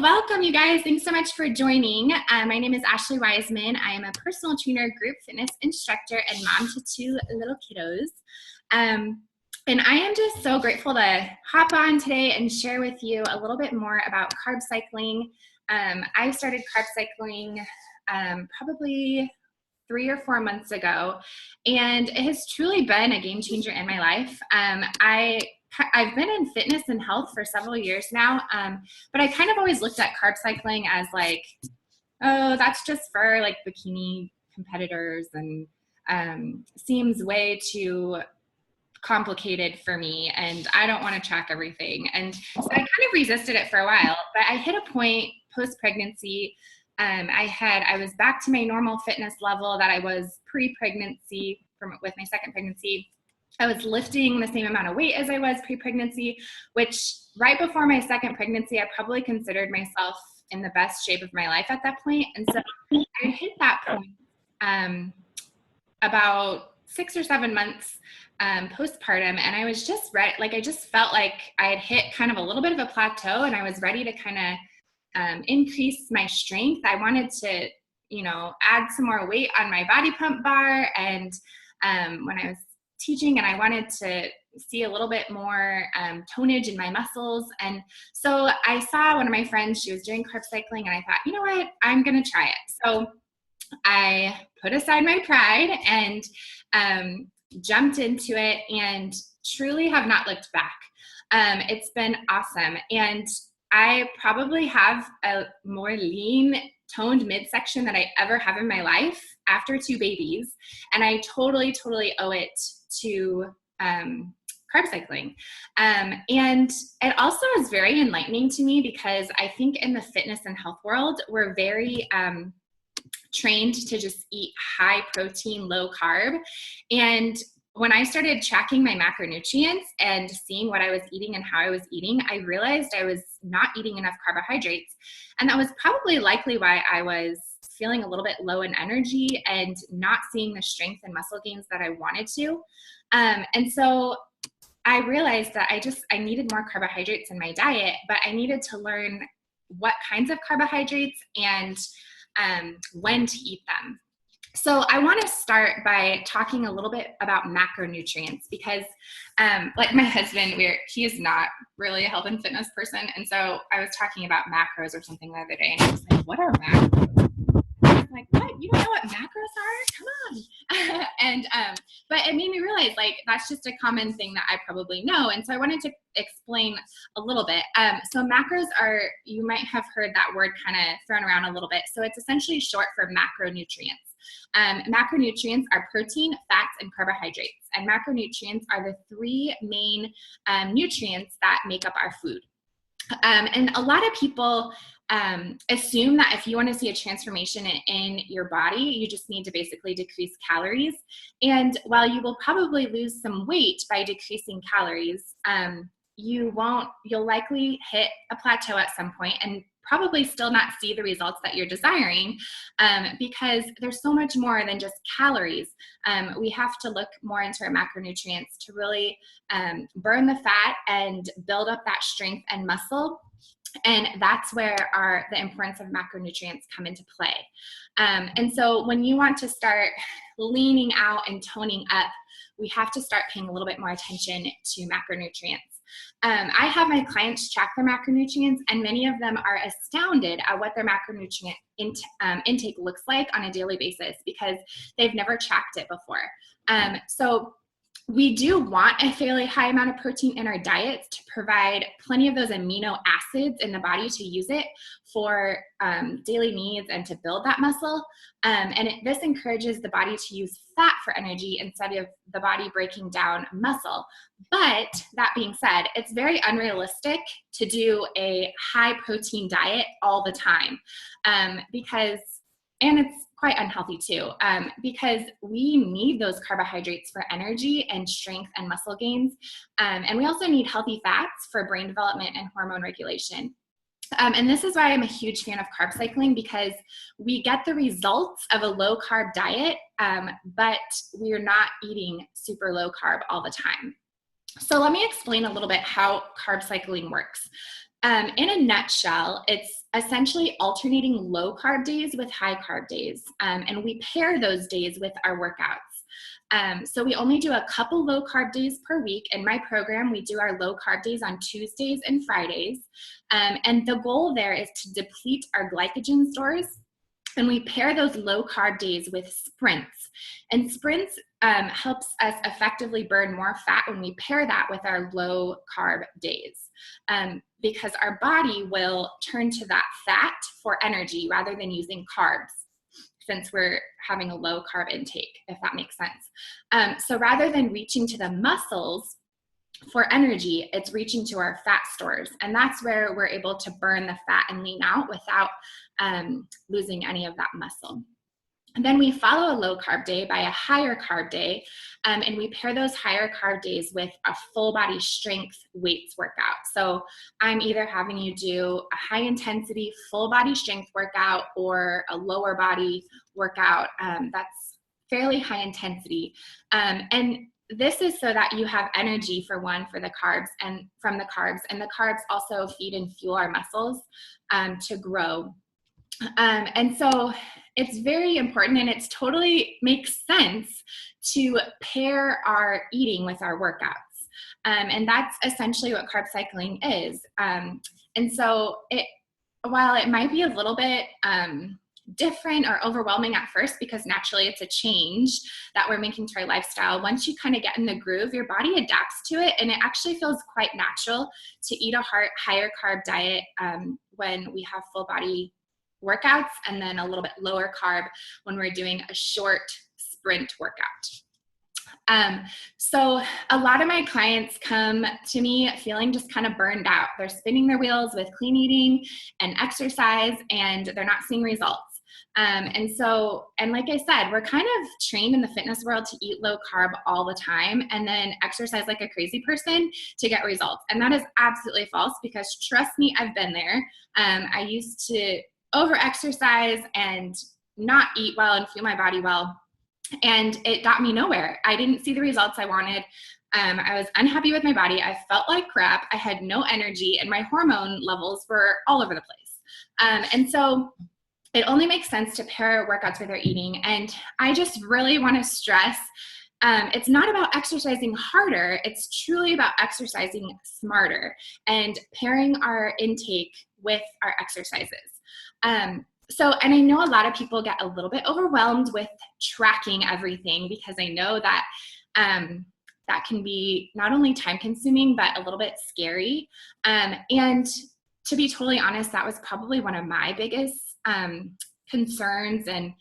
welcome you guys. Thanks so much for joining. My name is Ashley Wiseman. I am a personal trainer, group fitness instructor, and mom to two little kiddos. And I am just so grateful to hop on today and share with you a little bit more about carb cycling. I started carb cycling probably 3 or 4 months ago, and it has truly been a game changer in my life. I've been in fitness and health for several years now, but I kind of always looked at carb cycling as like, oh, that's just for like bikini competitors and seems way too complicated for me, and I don't want to track everything. And so I kind of resisted it for a while, but I hit a point post-pregnancy. I was back to my normal fitness level that I was pre-pregnancy with my second pregnancy. I was lifting the same amount of weight as I was pre-pregnancy, which right before my second pregnancy, I probably considered myself in the best shape of my life at that point. And so I hit that point about 6 or 7 months postpartum, and I was just ready. Like, I just felt like I had hit kind of a little bit of a plateau, and I was ready to kind of increase my strength. I wanted to, add some more weight on my body pump bar. And when I was teaching, and I wanted to see a little bit more tonnage in my muscles. And so I saw one of my friends, she was doing carb cycling, and I thought, you know what, I'm going to try it. So I put aside my pride and jumped into it, and truly have not looked back. It's been awesome. And I probably have a more lean, toned midsection than I ever have in my life after 2 babies. And I totally owe it to carb cycling. And it also is very enlightening to me, because I think in the fitness and health world, we're very trained to just eat high protein, low carb. And when I started tracking my macronutrients and seeing what I was eating and how I was eating, I realized I was not eating enough carbohydrates. And that was probably likely why I was feeling a little bit low in energy and not seeing the strength and muscle gains that I wanted to. And so I realized that I needed more carbohydrates in my diet, but I needed to learn what kinds of carbohydrates and when to eat them. So I want to start by talking a little bit about macronutrients, because like my husband, he is not really a health and fitness person. And so I was talking about macros or something the other day, and he was like, what are macros? I was like, what? You don't know what macros are? Come on. And but it made me realize, like, that's just a common thing that I probably know. And so I wanted to explain a little bit. So macros are, you might have heard that word kind of thrown around a little bit. So it's essentially short for macronutrients. Macronutrients are protein, fats, and carbohydrates. And macronutrients are the 3 main nutrients that make up our food. And a lot of people assume that if you want to see a transformation in your body, you just need to basically decrease calories. And while you will probably lose some weight by decreasing calories, you'll likely hit a plateau at some point and probably still not see the results that you're desiring, because there's so much more than just calories. We have to look more into our macronutrients to really burn the fat and build up that strength and muscle. And that's where the importance of macronutrients come into play. And so when you want to start leaning out and toning up, we have to start paying a little bit more attention to macronutrients. I have my clients track their macronutrients, and many of them are astounded at what their macronutrient intake looks like on a daily basis, because they've never tracked it before. So we do want a fairly high amount of protein in our diets to provide plenty of those amino acids in the body to use it for daily needs and to build that muscle. This encourages the body to use fat for energy instead of the body breaking down muscle. But that being said, it's very unrealistic to do a high protein diet all the time, and it's quite unhealthy too, because we need those carbohydrates for energy and strength and muscle gains. And we also need healthy fats for brain development and hormone regulation. And this is why I'm a huge fan of carb cycling, because we get the results of a low carb diet, but we're not eating super low carb all the time. So let me explain a little bit how carb cycling works. In a nutshell, it's essentially alternating low carb days with high carb days. And we pair those days with our workouts. So we only do a couple low carb days per week. In my program, we do our low carb days on Tuesdays and Fridays. And the goal there is to deplete our glycogen stores. And we pair those low carb days with sprints. And sprints helps us effectively burn more fat when we pair that with our low carb days. Because our body will turn to that fat for energy rather than using carbs, since we're having a low carb intake, if that makes sense. So rather than reaching to the muscles for energy, it's reaching to our fat stores. And that's where we're able to burn the fat and lean out without losing any of that muscle. And then we follow a low carb day by a higher carb day, and we pair those higher carb days with a full body strength weights workout. So I'm either having you do a high intensity full body strength workout or a lower body workout that's fairly high intensity. And this is so that you have energy for the carbs and from the carbs, and the carbs also feed and fuel our muscles to grow. And so it's very important, and it's totally makes sense to pair our eating with our workouts. And that's essentially what carb cycling is. And so while it might be a little bit different or overwhelming at first, because naturally it's a change that we're making to our lifestyle, once you kind of get in the groove, your body adapts to it, and it actually feels quite natural to eat a higher carb diet when we have full body workouts, and then a little bit lower carb when we're doing a short sprint workout. So a lot of my clients come to me feeling just kind of burned out. They're spinning their wheels with clean eating and exercise, and they're not seeing results. And like I said, we're kind of trained in the fitness world to eat low carb all the time and then exercise like a crazy person to get results. And that is absolutely false, because trust me, I've been there. I used to over-exercise and not eat well and fuel my body well, and it got me nowhere. I didn't see the results I wanted. I was unhappy with my body. I felt like crap. I had no energy, and my hormone levels were all over the place. And so it only makes sense to pair workouts with our eating. And I just really want to stress, it's not about exercising harder. It's truly about exercising smarter and pairing our intake with our exercises. And I know a lot of people get a little bit overwhelmed with tracking everything, because I know that that can be not only time consuming, but a little bit scary. And to be totally honest, that was probably one of my biggest concerns and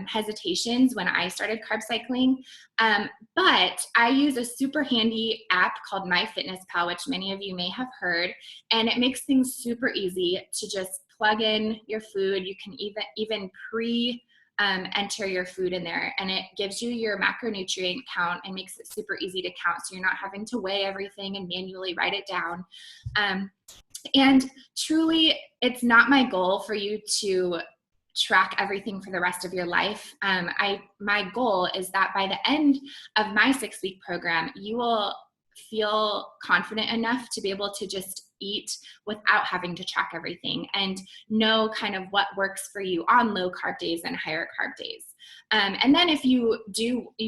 hesitations when I started carb cycling. But I use a super handy app called MyFitnessPal, which many of you may have heard, and it makes things super easy to just plug in your food. You can even enter your food in there, and it gives you your macronutrient count and makes it super easy to count, so you're not having to weigh everything and manually write it down. And truly, it's not my goal for you to track everything for the rest of your life. My goal is that by the end of my 6-week program, you will feel confident enough to be able to just eat without having to track everything, and know kind of what works for you on low carb days and higher carb days. And then if you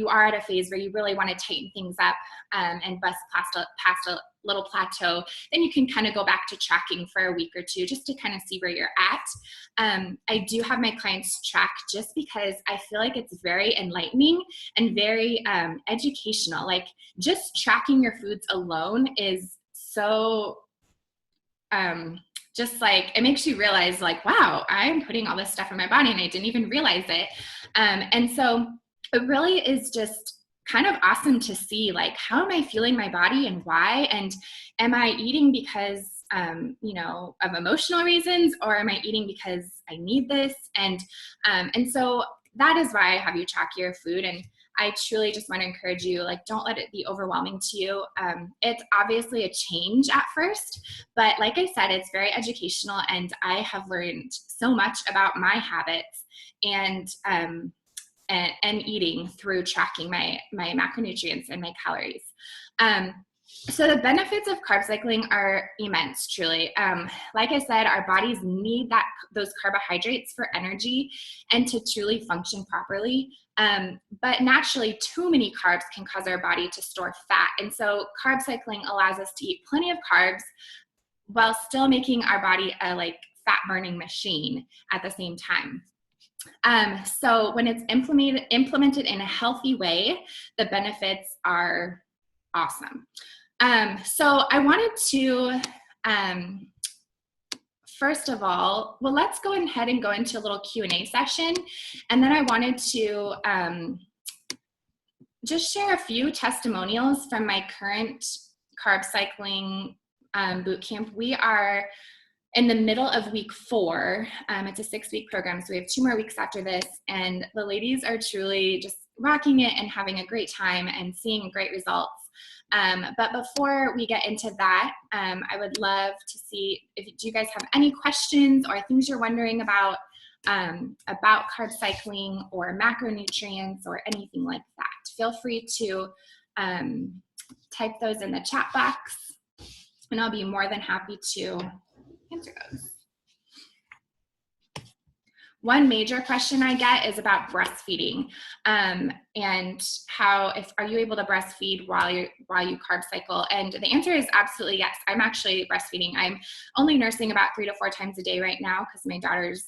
are at a phase where you really want to tighten things up and bust past a little plateau, then you can kind of go back to tracking for a week or two just to kind of see where you're at. I do have my clients track just because I feel like it's very enlightening and very educational. Like, just tracking your foods alone is so just like, it makes you realize like, wow, I'm putting all this stuff in my body and I didn't even realize it. And so it really is just kind of awesome to see, like, how am I feeling my body and why? And am I eating because, of emotional reasons, or am I eating because I need this? And so that is why I have you track your food. And I truly just want to encourage you, like, don't let it be overwhelming to you. It's obviously a change at first, but like I said, it's very educational, and I have learned so much about my habits and eating through tracking my macronutrients and my calories. So the benefits of carb cycling are immense, truly. Like I said, our bodies need those carbohydrates for energy and to truly function properly. But naturally, too many carbs can cause our body to store fat. And so carb cycling allows us to eat plenty of carbs while still making our body a fat burning machine at the same time. So when it's implemented in a healthy way, the benefits are awesome. So I wanted to, first of all, well, let's go ahead and go into a little Q&A session. And then I wanted to just share a few testimonials from my current carb cycling boot camp. We are in the middle of week 4. It's a 6-week program, so we have 2 more weeks after this, and the ladies are truly just rocking it and having a great time and seeing great results. But before we get into that, I would love to see do you guys have any questions or things you're wondering about carb cycling or macronutrients or anything like that. Feel free to type those in the chat box, and I'll be more than happy to answer those. One major question I get is about breastfeeding, and are you able to breastfeed while you carb cycle? And the answer is absolutely yes. I'm actually breastfeeding. I'm only nursing about 3 to 4 times a day right now because my daughter's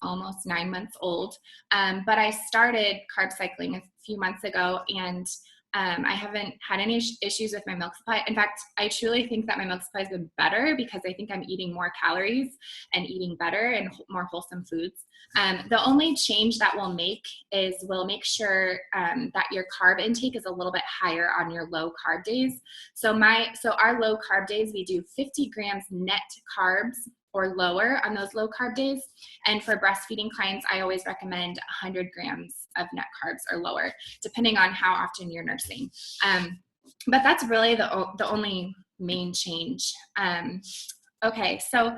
almost 9 months old. But I started carb cycling a few months ago, and I haven't had any issues with my milk supply. In fact, I truly think that my milk supply has been better because I think I'm eating more calories and eating better and more wholesome foods. The only change that we'll make is we'll make sure that your carb intake is a little bit higher on your low carb days. So our low carb days, we do 50 grams net carbs or lower on those low carb days. And for breastfeeding clients, I always recommend 100 grams of net carbs or lower, depending on how often you're nursing. But that's really the only main change. Okay, so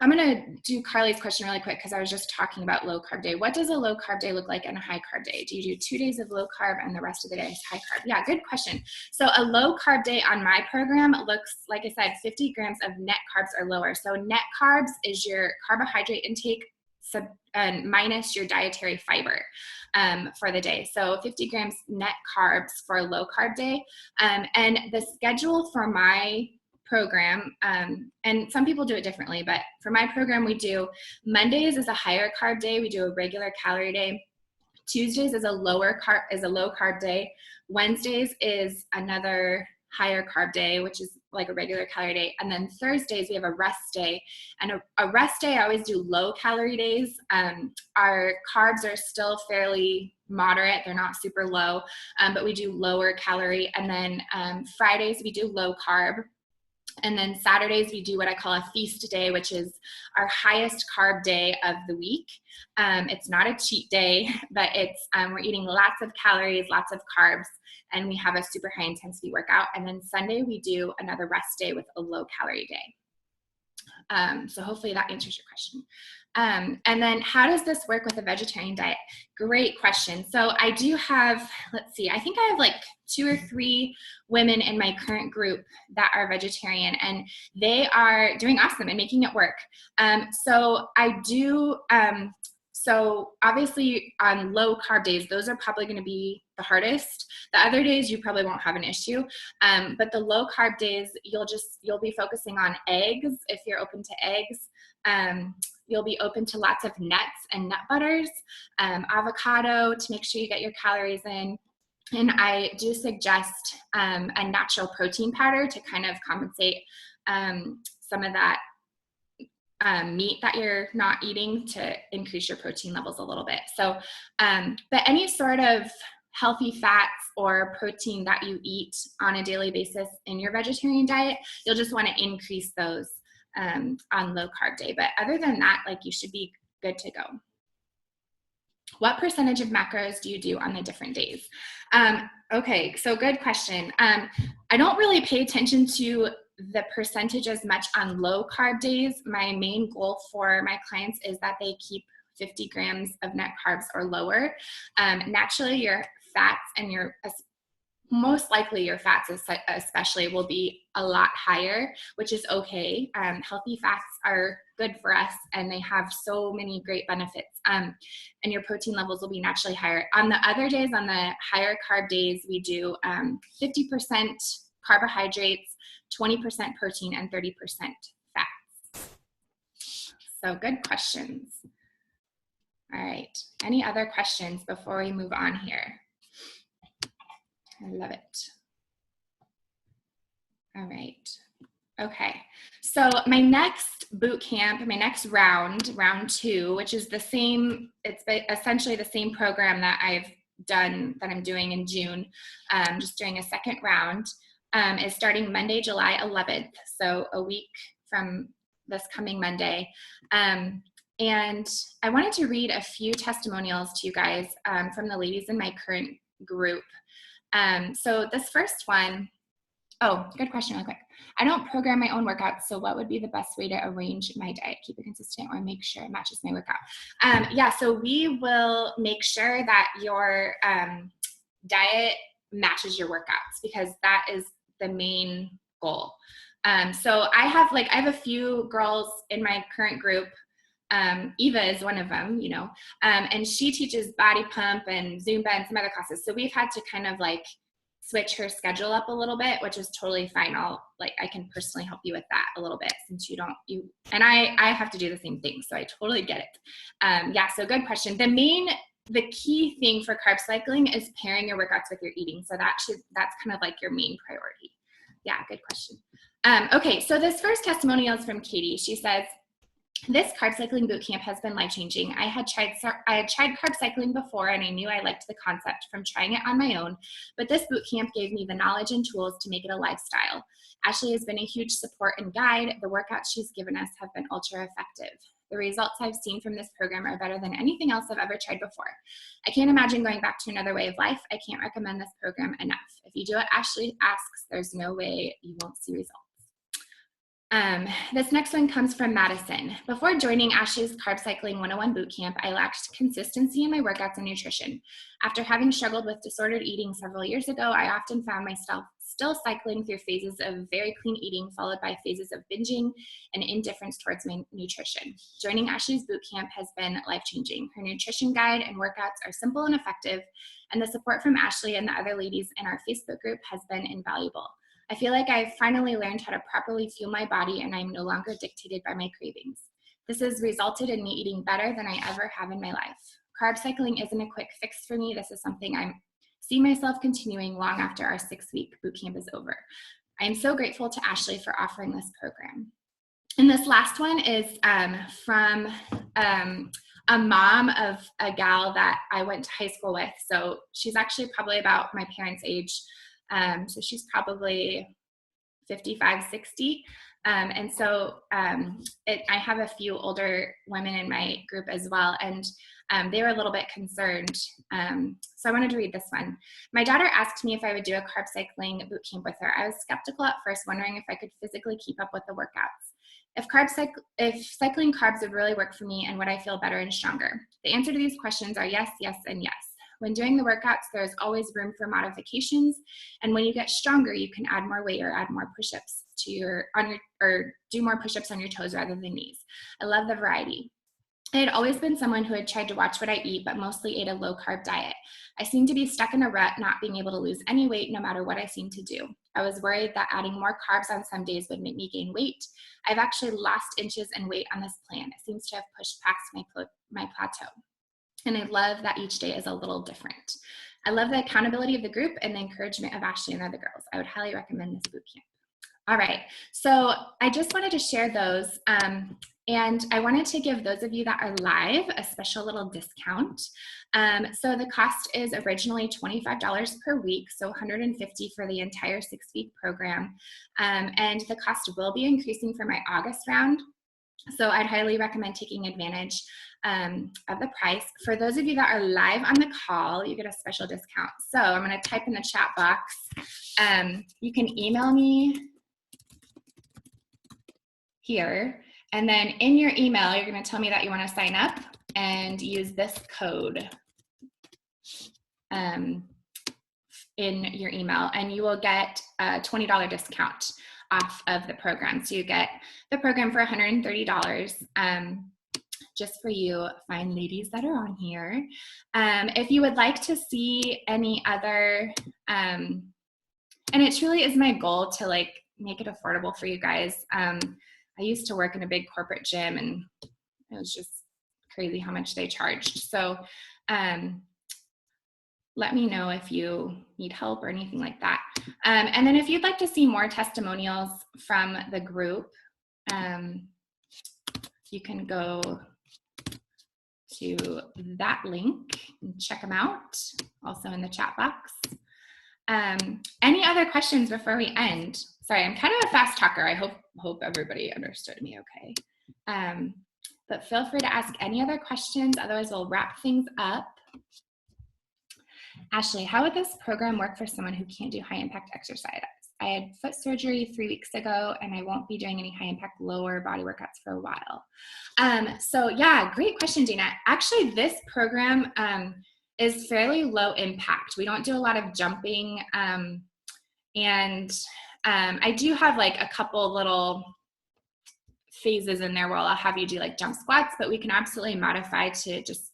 I'm gonna do Carly's question really quick because I was just talking about low carb day. What does a low carb day look like and a high carb day? Do you do 2 days of low carb and the rest of the day is high carb? Yeah, good question. So a low carb day on my program looks, like I said, 50 grams of net carbs or lower. So net carbs is your carbohydrate intake minus your dietary fiber for the day. So 50 grams net carbs for a low carb day. And the schedule for my program, and some people do it differently, but for my program, we do Mondays is a higher carb day. We do a regular calorie day. Tuesdays is a low carb day. Wednesdays is another higher carb day, which is like a regular calorie day. And then Thursdays, we have a rest day. And a rest day, I always do low calorie days. Our carbs are still fairly moderate. They're not super low, but we do lower calorie. And then Fridays, we do low carb. And then Saturdays, we do what I call a feast day, which is our highest carb day of the week. It's not a cheat day, but it's we're eating lots of calories, lots of carbs, and we have a super high intensity workout. And then Sunday, we do another rest day with a low calorie day. So hopefully that answers your question. And then how does this work with a vegetarian diet? Great question. So I do have, let's see, I think I have like 2 or 3 women in my current group that are vegetarian, and they are doing awesome and making it work. So I do, so obviously on low carb days, those are probably going to be the hardest. The other days you probably won't have an issue. But the low carb days, you'll be focusing on eggs if you're open to eggs. You'll be open to lots of nuts and nut butters, avocado to make sure you get your calories in. And I do suggest a natural protein powder to kind of compensate some of that meat that you're not eating to increase your protein levels a little bit. So, but any sort of healthy fats or protein that you eat on a daily basis in your vegetarian diet, you'll just want to increase those on low carb day. But other than that, like, you should be good to go. What percentage of macros do you do on the different days? Okay, so good question. I don't really pay attention to the percentage as much on low carb days. My main goal for my clients is that they keep 50 grams of net carbs or lower. Naturally, your fats and most likely your fats especially will be a lot higher, which is okay. Healthy fats are good for us and they have so many great benefits. And your protein levels will be naturally higher. On the other days, on the higher carb days, we do 50% carbohydrates, 20% protein, and 30% fats. So good questions. All right. Any other questions before we move on here? I love it. All right. Okay. So my next boot camp, my next round 2, which is the same, it's essentially the same program that I'm doing in June, just doing a second round, is starting Monday, July 11th. So a week from this coming Monday. And I wanted to read a few testimonials to you guys from the ladies in my current group. So this first one, oh, good question real quick. I don't program my own workouts, so what would be the best way to arrange my diet, keep it consistent, or make sure it matches my workout? Yeah, so we will make sure that your diet matches your workouts, because that is the main goal. So I have a few girls in my current group. Eva is one of them, and she teaches body pump and Zumba and some other classes. So we've had to kind of switch her schedule up a little bit, which is totally fine. I can personally help you with that a little bit, since and I have to do the same thing. So I totally get it. Yeah, so good question. The key thing for carb cycling is pairing your workouts with your eating. So that's kind of your main priority. Yeah, good question. Okay, so this first testimonial is from Katie. She says, this carb cycling boot camp has been life-changing. I had tried carb cycling before, and I knew I liked the concept from trying it on my own, but this boot camp gave me the knowledge and tools to make it a lifestyle. Ashley has been a huge support and guide. The workouts she's given us have been ultra effective. The results I've seen from this program are better than anything else I've ever tried before. I can't imagine going back to another way of life. I can't recommend this program enough. If you do what Ashley asks, there's no way you won't see results. This next one comes from Madison. Before joining Ashley's Carb Cycling 101 Bootcamp, I lacked consistency in my workouts and nutrition. After having struggled with disordered eating several years ago, I often found myself still cycling through phases of very clean eating, followed by phases of binging and indifference towards my nutrition. Joining Ashley's Bootcamp has been life-changing. Her nutrition guide and workouts are simple and effective, and the support from Ashley and the other ladies in our Facebook group has been invaluable. I feel like I've finally learned how to properly fuel my body, and I'm no longer dictated by my cravings. This has resulted in me eating better than I ever have in my life. Carb cycling isn't a quick fix for me. This is something I see myself continuing long after our 6-week boot camp is over. I am so grateful to Ashley for offering this program. And this last one is from a mom of a gal that I went to high school with. So she's actually probably about my parents' age. So she's probably 55, 60. And so I have a few older women in my group as well. And they were a little bit concerned. So I wanted to read this one. My daughter asked me if I would do a carb cycling boot camp with her. I was skeptical at first, wondering if I could physically keep up with the workouts. If cycling carbs would really work for me, and would I feel better and stronger? The answer to these questions are yes, yes, and yes. When doing the workouts, there's always room for modifications. And when you get stronger, you can add more weight or add more push-ups or do more push-ups on your toes rather than knees. I love the variety. I had always been someone who had tried to watch what I eat, but mostly ate a low-carb diet. I seemed to be stuck in a rut, not being able to lose any weight no matter what I seemed to do. I was worried that adding more carbs on some days would make me gain weight. I've actually lost inches in weight on this plan. It seems to have pushed past my plateau. And I love that each day is a little different. I love the accountability of the group and the encouragement of Ashley and the other girls. I would highly recommend this boot camp. All right, so I just wanted to share those. And I wanted to give those of you that are live a special little discount. So the cost is originally $25 per week, so $150 for the entire 6-week program. And the cost will be increasing for my August round. So I'd highly recommend taking advantage of the price. For those of you that are live on the call, you get a special discount. So I'm going to type in the chat box. You can email me here. And then in your email, you're going to tell me that you want to sign up and use this code in your email, and you will get a $20 discount off of the program. So you get the program for $130. Just for you fine ladies that are on here. If you would like to see any other, and it truly is my goal to like make it affordable for you guys. I used to work in a big corporate gym, and it was just crazy how much they charged. So let me know if you need help or anything like that. And then if you'd like to see more testimonials from the group, you can go to that link and check them out, also in the chat box. Any other questions before we end? Sorry, I'm kind of a fast talker. I hope everybody understood me okay. But feel free to ask any other questions. Otherwise, we'll wrap things up. Ashley, how would this program work for someone who can't do high impact exercise? I had foot surgery 3 weeks ago, and I won't be doing any high impact lower body workouts for a while. So yeah, great question, Dana. Actually, this program is fairly low impact. We don't do a lot of jumping, and I do have like a couple little phases in there where I'll have you do like jump squats, but we can absolutely modify to just,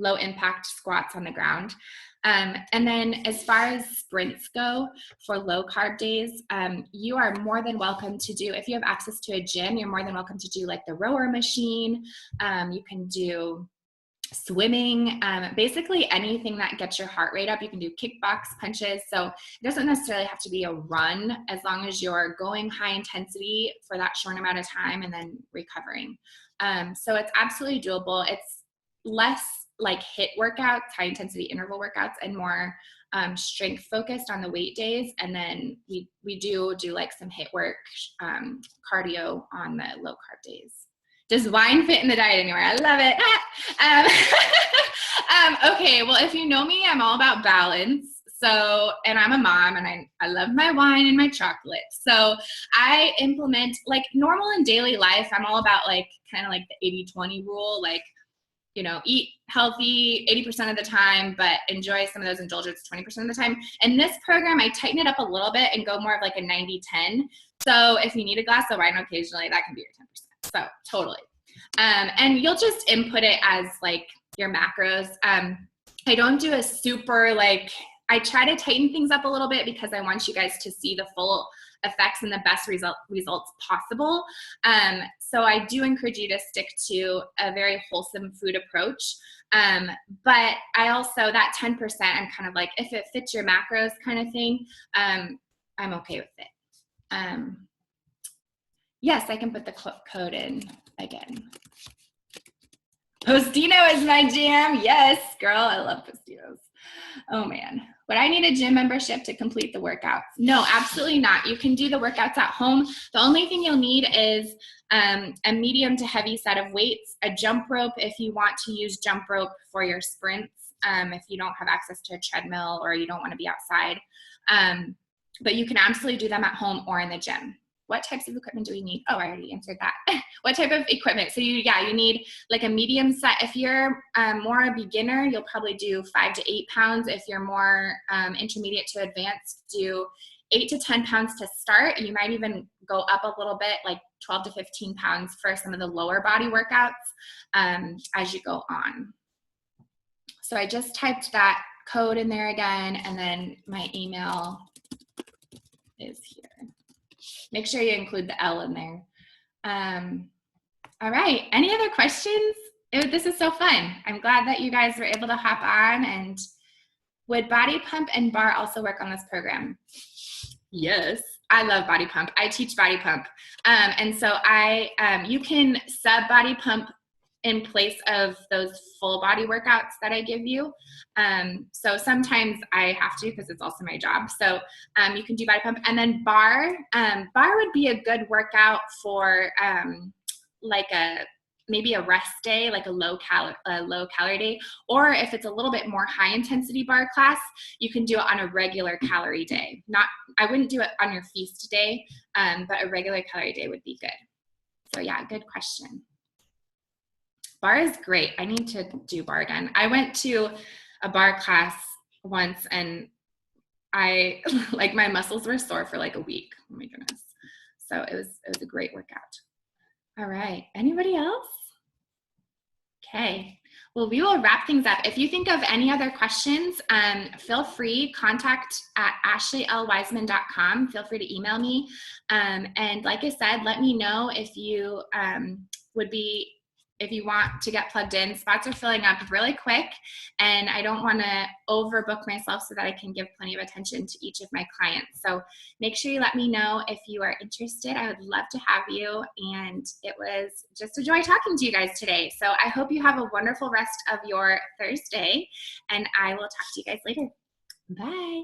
low impact squats on the ground. And then as far as sprints go for low carb days, you are more than welcome to do, if you have access to a gym, you're more than welcome to do like the rower machine. You can do swimming, basically anything that gets your heart rate up. You can do kickbox punches. So it doesn't necessarily have to be a run, as long as you're going high intensity for that short amount of time and then recovering. So it's absolutely doable. It's less like HIIT workouts, high intensity interval workouts, and more strength focused on the weight days. And then we do like some HIIT work, cardio on the low carb days. Does wine fit in the diet anywhere? I love it. Okay, well, if you know me, I'm all about balance. So, and I'm a mom, and I love my wine and my chocolate. So I implement, like normal in daily life, I'm all about like kind of like the 80-20 rule, like, eat healthy 80% of the time, but enjoy some of those indulgences 20% of the time. And this program, I tighten it up a little bit and go more of like a 90-10. So if you need a glass of wine occasionally, that can be your 10%. So totally. And you'll just input it as like your macros. I don't do a super I try to tighten things up a little bit because I want you guys to see the full effects and the best results possible. So I do encourage you to stick to a very wholesome food approach. But I also, that 10%, I'm kind of like, if it fits your macros kind of thing, I'm okay with it. Yes, I can put the code in again. Postino is my jam. Yes, girl, I love Postinos. Oh man, would I need a gym membership to complete the workouts? No, absolutely not. You can do the workouts at home. The only thing you'll need is a medium to heavy set of weights, a jump rope if you want to use jump rope for your sprints, if you don't have access to a treadmill or you don't want to be outside. But you can absolutely do them at home or in the gym. What types of equipment do we need? Oh, I already answered that. What type of equipment? So you need like a medium set. If you're more a beginner, you'll probably do 5 to 8 pounds. If you're more intermediate to advanced, do 8 to 10 pounds to start. You might even go up a little bit, like 12 to 15 pounds for some of the lower body workouts as you go on. So I just typed that code in there again, and then my email is here. Make sure you include the L in there. All right, any other questions? This is so fun. I'm glad that you guys were able to hop on. And would body pump and bar also work on this program? Yes, I love body pump. I teach body pump. And so you can sub body pump in place of those full body workouts that I give you. So sometimes I have to because it's also my job. So you can do body pump, and then bar. Bar would be a good workout for maybe a rest day, like a low calorie day, or if it's a little bit more high intensity bar class, you can do it on a regular calorie day. I wouldn't do it on your feast day, but a regular calorie day would be good. So yeah, good question. Bar is great. I need to do bar again. I went to a bar class once, and I like my muscles were sore for like a week. Oh my goodness. So it was a great workout. All right. Anybody else? Okay. Well, we will wrap things up. If you think of any other questions, feel free, contact at ashleylwiseman.com. Feel free to email me. And like I said, let me know if you if you want to get plugged in. Spots are filling up really quick, and I don't want to overbook myself so that I can give plenty of attention to each of my clients. So make sure you let me know if you are interested. I would love to have you, and it was just a joy talking to you guys today. So I hope you have a wonderful rest of your Thursday, and I will talk to you guys later. Bye.